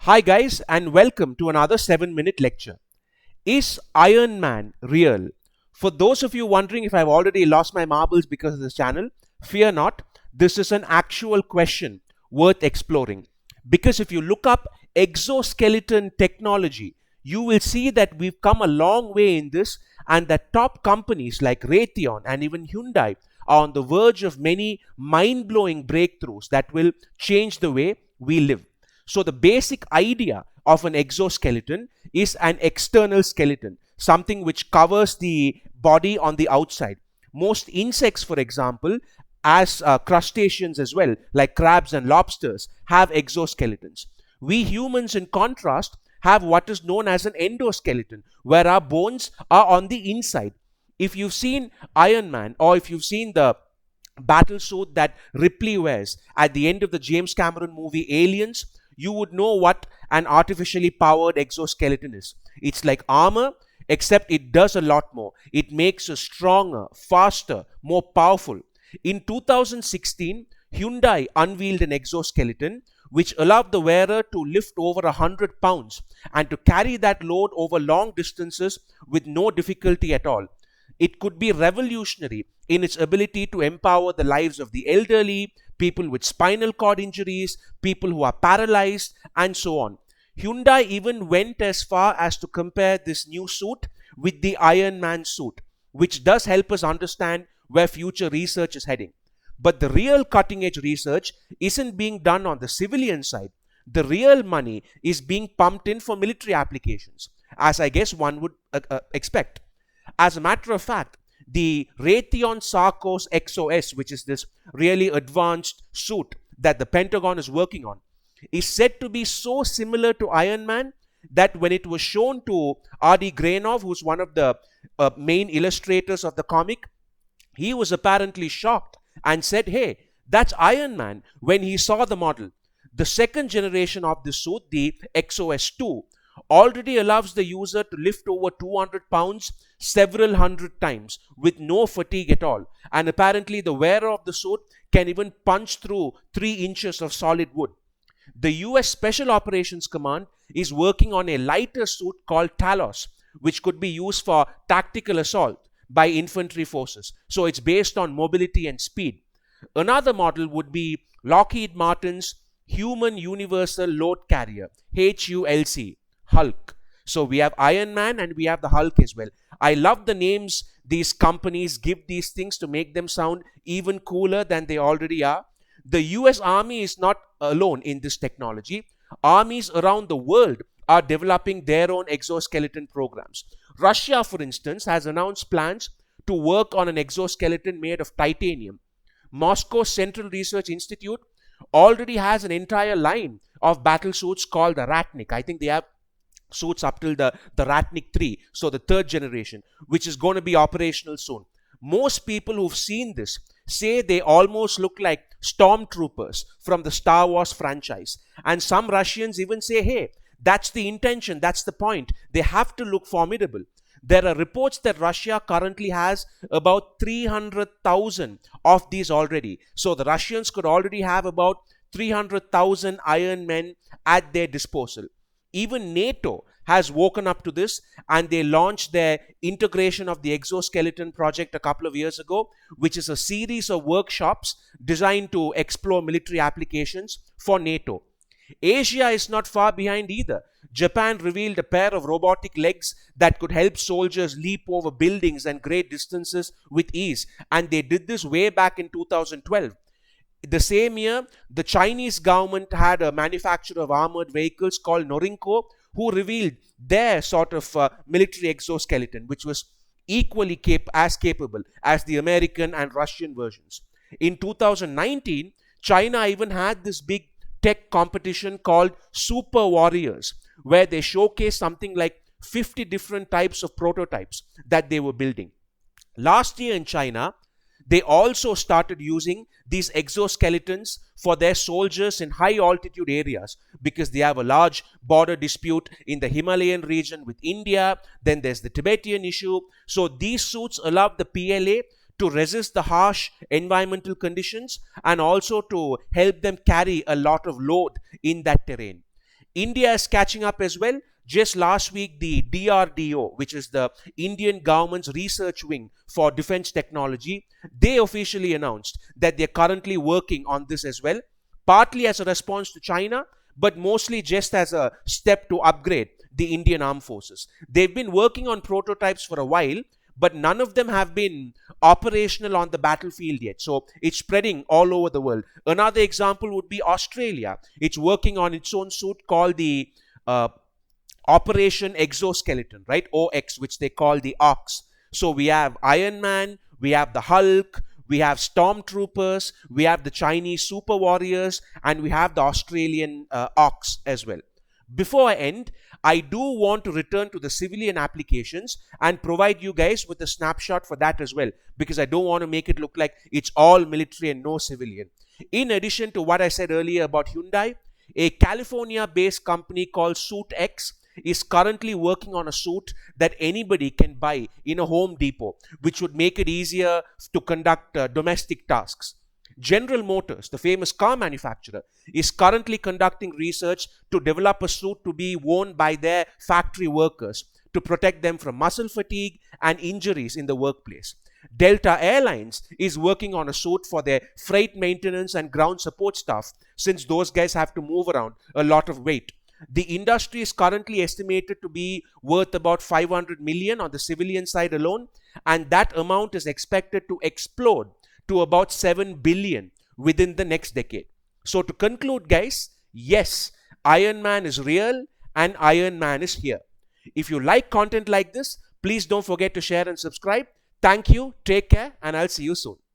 Hi, guys, and welcome to another 7-minute lecture. Is Iron Man real? For those of you wondering if I've already lost my marbles because of this channel, fear not. This is an actual question worth exploring. Because if you look up exoskeleton technology, you will see that we've come a long way in this, and that top companies like Raytheon and even Hyundai are on the verge of many mind blowing breakthroughs that will change the way we live. So, the basic idea of an exoskeleton is an external skeleton, something which covers the body on the outside. Most insects, for example, as crustaceans as well, like crabs and lobsters, have exoskeletons. We humans, in contrast, have what is known as an endoskeleton, where our bones are on the inside. If you've seen Iron Man, or if you've seen the battle suit that Ripley wears at the end of the James Cameron movie Aliens, you would know what an artificially powered exoskeleton is. It's like armor, except it does a lot more. It makes us stronger, faster, more powerful. In 2016, Hyundai unveiled an exoskeleton which allowed the wearer to lift over 100 pounds and to carry that load over long distances with no difficulty at all. It could be revolutionary in its ability to empower the lives of the elderly, people with spinal cord injuries, people who are paralyzed, and so on. Hyundai even went as far as to compare this new suit with the Iron Man suit, which does help us understand where future research is heading. But the real cutting edge research isn't being done on the civilian side. The real money is being pumped in for military applications, as I guess one would expect. As a matter of fact, the Raytheon Sarcos XOS, which is this really advanced suit that the Pentagon is working on, is said to be so similar to Iron Man that when it was shown to R.D. Grainov, who's one of the main illustrators of the comic, he was apparently shocked and said, "Hey, that's Iron Man," when he saw the model. The second generation of this suit, the XOS2, already allows the user to lift over 200 pounds several hundred times with no fatigue at all. And apparently the wearer of the suit can even punch through 3 inches of solid wood. The US Special Operations Command is working on a lighter suit called Talos, which could be used for tactical assault by infantry forces. So it's based on mobility and speed. Another model would be Lockheed Martin's Human Universal Load Carrier, HULC. Hulk. So we have Iron Man and we have the Hulk as well. I love the names these companies give these things to make them sound even cooler than they already are. The US Army is not alone in this technology. Armies around the world are developing their own exoskeleton programs. Russia, for instance, has announced plans to work on an exoskeleton made of titanium. Moscow Central Research Institute already has an entire line of battle suits called the Ratnik. I think they have suits up till the Ratnik 3, so the third generation, which is going to be operational soon. Most people who've seen this say they almost look like stormtroopers from the Star Wars franchise. And some Russians even say, hey, that's the intention, that's the point. They have to look formidable. There are reports that Russia currently has about 300,000 of these already. So the Russians could already have about 300,000 Iron Men at their disposal. Even NATO has woken up to this, and they launched their integration of the exoskeleton project a couple of years ago, which is a series of workshops designed to explore military applications for NATO. Asia is not far behind either. Japan revealed a pair of robotic legs that could help soldiers leap over buildings and great distances with ease, and they did this way back in 2012. The same year, the Chinese government had a manufacturer of armored vehicles called Norinco, who revealed their sort of military exoskeleton, which was equally as capable as the American and Russian versions. In 2019, China even had this big tech competition called Super Warriors, where they showcased something like 50 different types of prototypes that they were building. Last year in China, they also started using these exoskeletons for their soldiers in high altitude areas because they have a large border dispute in the Himalayan region with India. Then there's the Tibetan issue. So these suits allow the PLA to resist the harsh environmental conditions and also to help them carry a lot of load in that terrain. India is catching up as well. Just last week, the DRDO, which is the Indian government's research wing for defense technology, they officially announced that they're currently working on this as well, partly as a response to China, but mostly just as a step to upgrade the Indian armed forces. They've been working on prototypes for a while, but none of them have been operational on the battlefield yet. So it's spreading all over the world. Another example would be Australia. It's working on its own suit called the uh, Operation Exoskeleton, right? OX, which they call the OX. So we have Iron Man, we have the Hulk, we have Stormtroopers, we have the Chinese Super Warriors, and we have the Australian OX as well. Before I end, I do want to return to the civilian applications and provide you guys with a snapshot for that as well, because I don't want to make it look like it's all military and no civilian. In addition to what I said earlier about Hyundai, a California-based company called SuitX is currently working on a suit that anybody can buy in a Home Depot, which would make it easier to conduct domestic tasks. General Motors, the famous car manufacturer, is currently conducting research to develop a suit to be worn by their factory workers to protect them from muscle fatigue and injuries in the workplace. Delta Airlines is working on a suit for their freight maintenance and ground support staff, since those guys have to move around a lot of weight. The industry is currently estimated to be worth about 500 million on the civilian side alone, and that amount is expected to explode to about 7 billion within the next decade. So to conclude, guys, yes, Iron Man is real and Iron Man is here. If you like content like this, please don't forget to share and subscribe. Thank you, take care, and I'll see you soon.